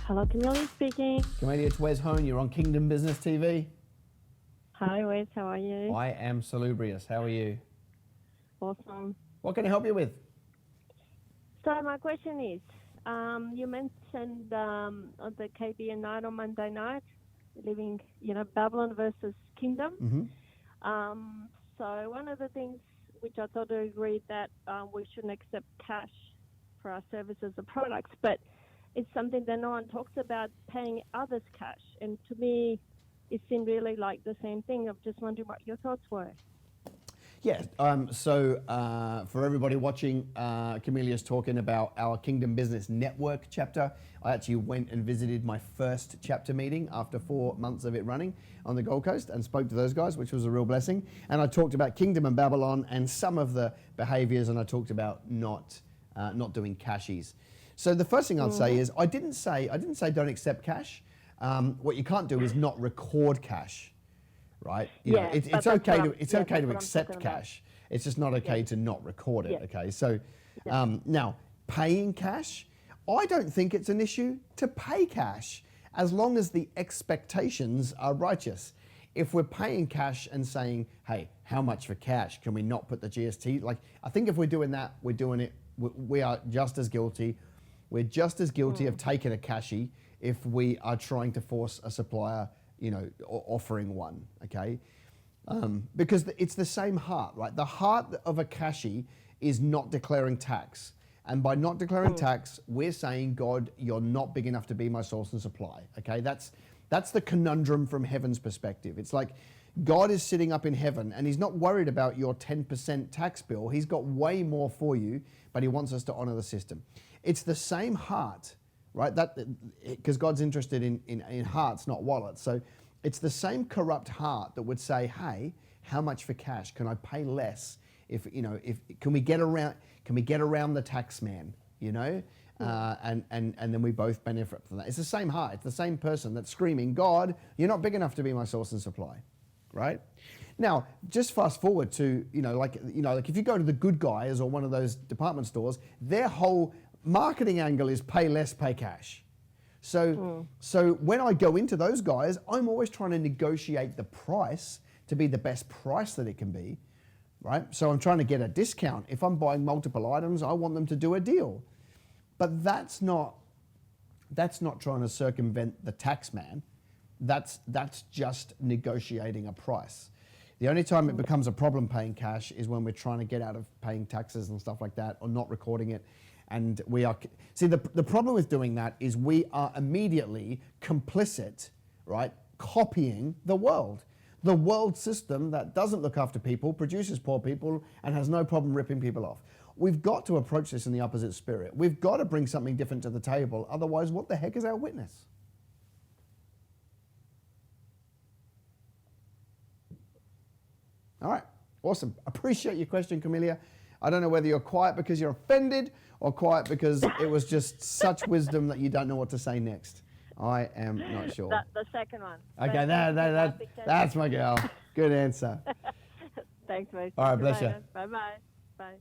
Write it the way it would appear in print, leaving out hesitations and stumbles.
Hello, Camille speaking. Camelia, it's Wez Hone. You're on Kingdom Business TV. Hi, Wez. How are you? I am salubrious. How are you? Awesome. What can I help you with? So my question is, you mentioned on the KBN night on Monday night, living, Babylon versus Kingdom. So one of the things which I thought I agreed that we shouldn't accept cash for our services or products, but it's something that no one talks about, paying others cash. And to me, it seemed really like the same thing. I'm just wondering what your thoughts were. Yeah, so for everybody watching, Camelia's talking about our Kingdom Business Network chapter. I actually went and visited my first chapter meeting after 4 months of it running on the Gold Coast and spoke to those guys, which was a real blessing. And I talked about Kingdom and Babylon and some of the behaviors, and I talked about not doing CASHIES. So the first thing I'd say is I didn't say don't accept cash. What you can't do is not record cash. Right? It's okay to accept cash. It's just not okay to not record it. Okay. So now paying cash, I don't think it's an issue to pay cash as long as the expectations are righteous. If we're paying cash and saying, hey, how much for cash? Can we not put the GST? Like, I think if we're doing that, we're doing it. We are just as guilty. We're just as guilty of taking a cashie if we are trying to force a supplier, offering one, okay? Because it's the same heart, right? The heart of a cashie is not declaring tax. And by not declaring tax, we're saying, God, you're not big enough to be my source and supply, okay? That's the conundrum from heaven's perspective. It's like God is sitting up in heaven and he's not worried about your 10% tax bill. He's got way more for you, but he wants us to honor the system. It's the same heart, right? Because God's interested in hearts, not wallets. So it's the same corrupt heart that would say, hey, how much for cash? Can I pay less? Can we get around the tax man, and then we both benefit from that. It's the same heart. It's the same person that's screaming, God, you're not big enough to be my source and supply, right? Now, just fast forward to, like if you go to the Good Guys or one of those department stores, their whole marketing angle is pay less, pay cash. So when I go into those guys, I'm always trying to negotiate the price to be the best price that it can be, right? So I'm trying to get a discount. If I'm buying multiple items, I want them to do a deal. But that's not trying to circumvent the tax man. That's just negotiating a price. The only time it becomes a problem paying cash is when we're trying to get out of paying taxes and stuff like that, or not recording it. And the problem with doing that is we are immediately complicit, right? Copying the world system that doesn't look after people, produces poor people, and has no problem ripping people off. We've got to approach this in the opposite spirit. We've got to bring something different to the table. Otherwise, what the heck is our witness? All right, awesome. Appreciate your question, Camelia. I don't know whether you're quiet because you're offended or quiet because it was just such wisdom that you don't know what to say next. I am not sure. The second one. Okay, that's my girl. Good answer. Thanks, mate. All right, bless you. Bye-bye. Bye.